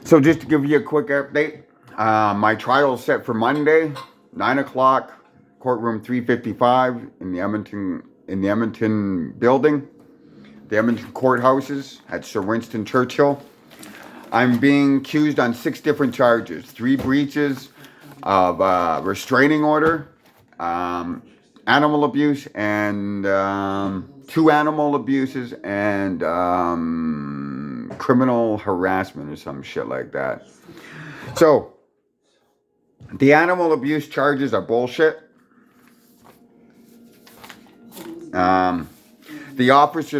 So just to give you a quick update, my trial is set for Monday, 9 o'clock, courtroom 355 in the Edmonton building, the Edmonton courthouses at Sir Winston Churchill. I'm being accused on 6 different charges: 3 breaches of restraining order, animal abuse, and 2 animal abuses, and criminal harassment or some shit like that. So the animal abuse charges are bullshit. The officer,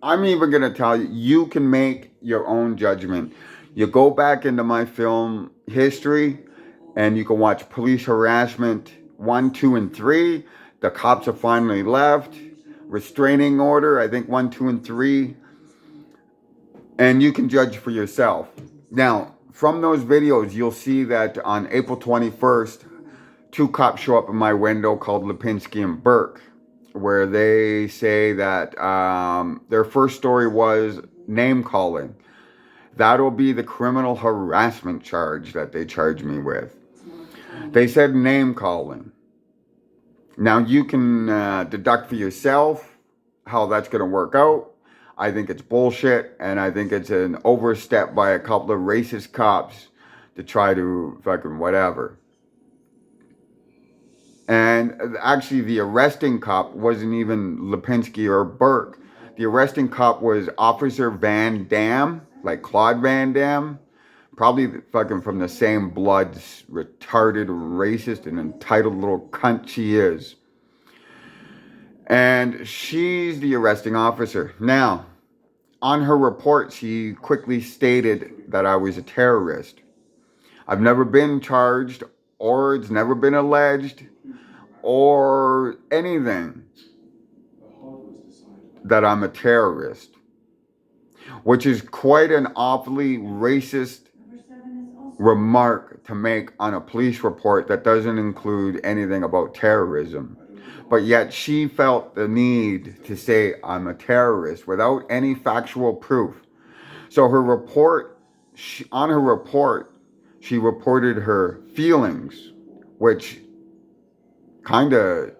I'm even gonna tell you, you can make your own judgment. You go back into my film history, and you can watch police harassment 1, 2, and 3. The cops have finally left. Restraining order, I think 1, 2, and 3. And you can judge for yourself. Now, from those videos, you'll see that on April 21st, 2 cops show up in my window called Lipinski and Burke, where they say that their first story was name calling. That'll be the criminal harassment charge that they charge me with. They said name calling. Now you can deduct for yourself how that's going to work out. I think it's bullshit, and I think it's an overstep by a couple of racist cops to try to fucking whatever. And actually, the arresting cop wasn't even Lipinski or Burke. The arresting cop was Officer Van Damme, like Claude Van Damme. Probably fucking from the same blood, retarded, racist, and entitled little cunt she is. And she's the arresting officer. Now, on her report, she quickly stated that I was a terrorist. I've never been charged, or it's never been alleged, or anything that I'm a terrorist, which is quite an awfully racist remark to make on a police report that doesn't include anything about terrorism. But yet she felt the need to say I'm a terrorist without any factual proof. So her report, on her report, she reported her feelings, which kind of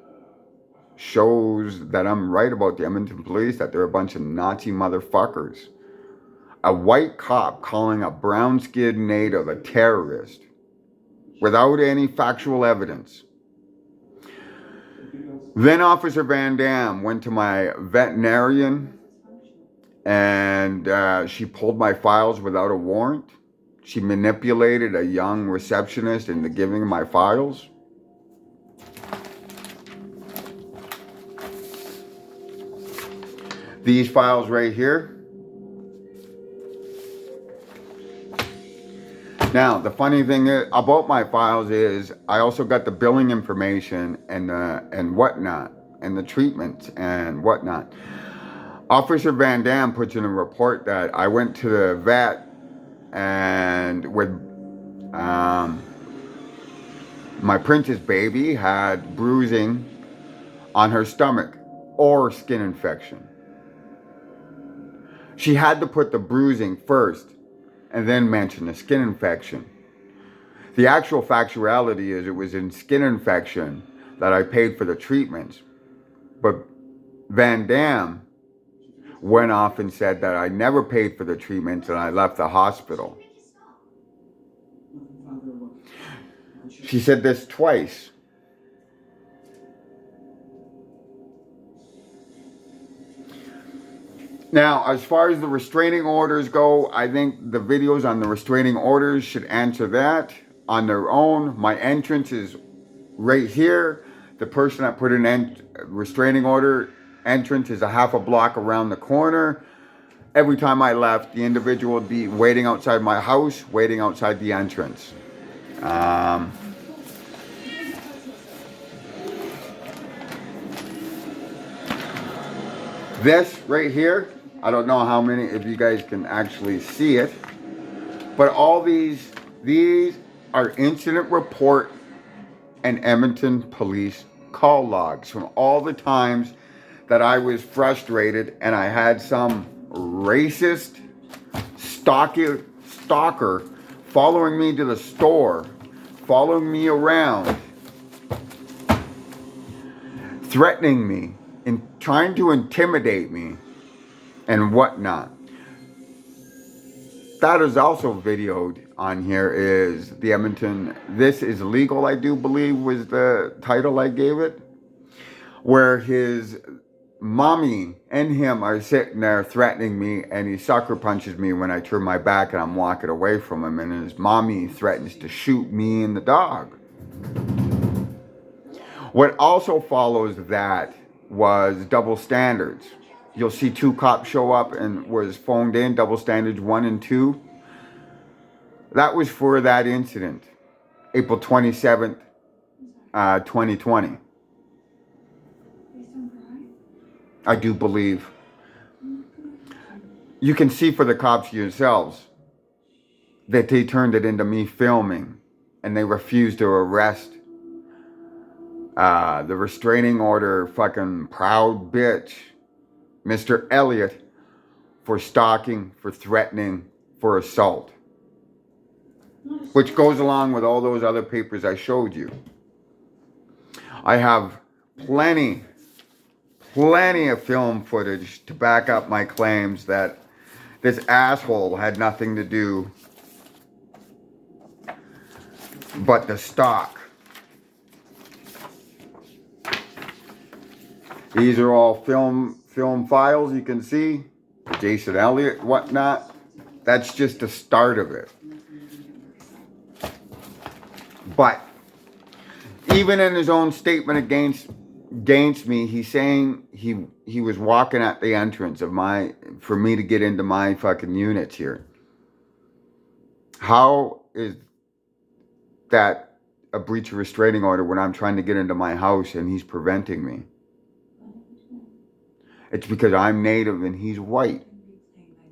shows that I'm right about the Edmonton police, that they're a bunch of Nazi motherfuckers. A white cop calling a brown-skinned native a terrorist without any factual evidence. Then Officer Van Damme went to my veterinarian, and she pulled my files without a warrant. She manipulated a young receptionist into giving my files. These files right here. Now, the funny thing about my files is I also got the billing information and whatnot, and the treatments and whatnot. Officer Van Damme puts in a report that I went to the vet and with my princess baby had bruising on her stomach or skin infection. She had to put the bruising first and then mention the skin infection. The actual factuality is it was in skin infection that I paid for the treatments. But Van Damme went off and said that I never paid for the treatments and I left the hospital. She said this twice. Now, as far as the restraining orders go, I think the videos on the restraining orders should answer that on their own. My entrance is right here. The person that put an restraining order entrance is a half a block around the corner. Every time I left, the individual would be waiting outside my house, waiting outside the entrance. This right here, I don't know how many of you guys can actually see it, but all these are incident report and Edmonton police call logs from all the times that I was frustrated and I had some racist stalker following me to the store, following me around, threatening me, and trying to intimidate me, and whatnot. That is also videoed on here is the Edmonton, This Is Legal, I do believe was the title I gave it, where his mommy and him are sitting there threatening me, and he sucker punches me when I turn my back and I'm walking away from him, and his mommy threatens to shoot me and the dog. What also follows that was double standards. You'll see 2 cops show up and was phoned in, double standards 1 and 2. That was for that incident, April 27th, 2020. I do believe. You can see for the cops yourselves that they turned it into me filming, and they refused to arrest the restraining order fucking proud bitch, Mr. Elliott, for stalking, for threatening, for assault. Which goes along with all those other papers I showed you. I have plenty of film footage to back up my claims that this asshole had nothing to do but to stalk. These are all film files you can see. Jason Elliott, whatnot. That's just the start of it. But even in his own statement against me, he's saying he was walking at the entrance of for me to get into my fucking units here. How is that a breach of restraining order when I'm trying to get into my house and he's preventing me? It's because I'm native and he's white.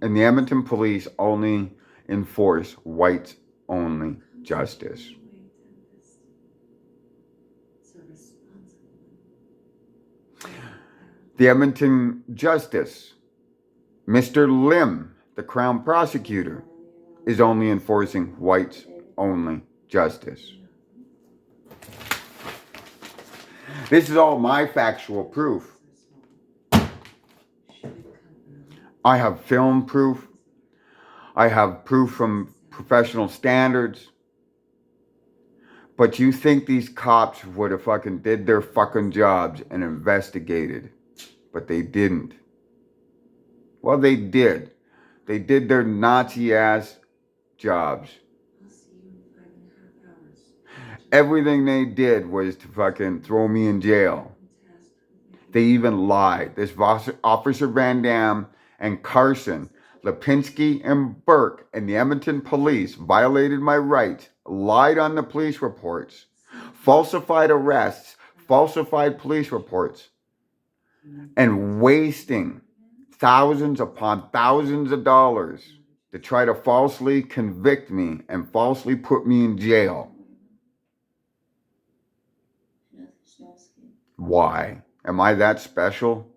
And the Edmonton police only enforce whites only justice. The Edmonton Justice, Mr. Lim, the Crown Prosecutor, is only enforcing whites only justice. This is all my factual proof. I have film proof. I have proof from professional standards. But you think these cops would have fucking did their fucking jobs and investigated. But they didn't. Well, they did. They did their Nazi-ass jobs. Everything they did was to fucking throw me in jail. They even lied. This Officer Van Damme and Carson, Lipinski and Burke and the Edmonton police violated my rights, lied on the police reports, falsified arrests, falsified police reports, and wasting thousands upon thousands of dollars to try to falsely convict me and falsely put me in jail. Why? Am I that special?